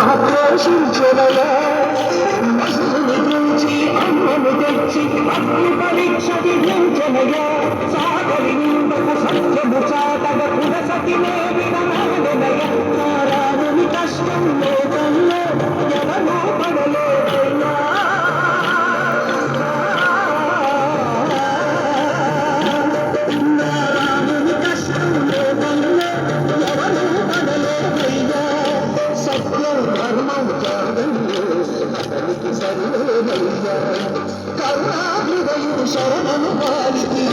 ఆక్రోశించదయా మసుని గురించి అమ్మను తెచ్చి అగ్ని పరీక్ష విధించనయా సాగలి నిందకు సత్యము చాటగ పురసతినే విడమాడనయ నారాయణుని కష్టం లోకంలో ఎవరూ పడలేదయ్యా నారాయణుని కష్టం లోకంలో ఎవరూ పడలేదయ్యా సత్యం ధర్మం త్యాగంలో అతనికి సర్వేదయ్యా కరుణాహృదయుడు శరణము వారికి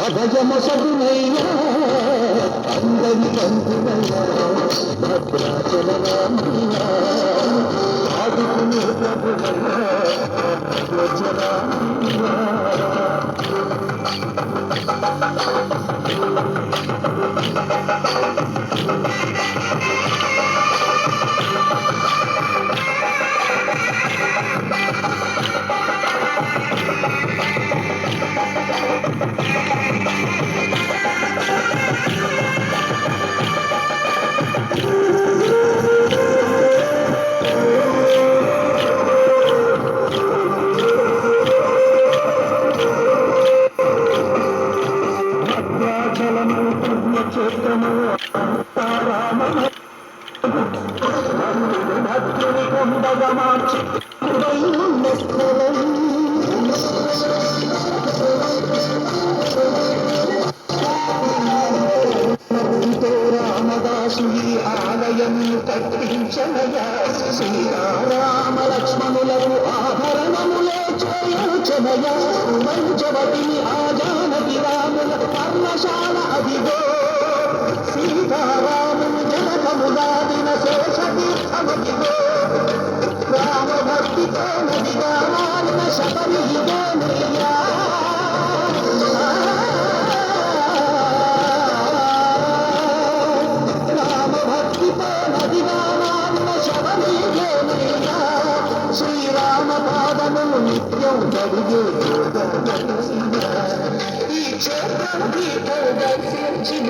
అభయమసగునయ్యా అందరి బంధువయ్యా భద్రాచల రామయ్యా ఆదుకునే ప్రభువయ్యా భద్రాచలరామయ్యా భద్రాచలము పుణ్యక్షేత్రము రామను భద్రుని కొండగా మార్చి ఉన్న స్థలం రామదాసు ఈ ఆలయం కట్టించనయా సీతారామ లక్ష్మణులకు ఆభరణములే చేయుచనయా మంచవతిని ఆజానకి రాముల పర్ణశాల అదిగో సీతారాముని జనకము దాదిన శేషతీర్థమదిగో రామభక్తితో నదిగా మారిన శబరిగో నయ్యా శ్రీరామ పాదములు నిత్యం గడిగే ఈ క్షేత్రం దర్శించిన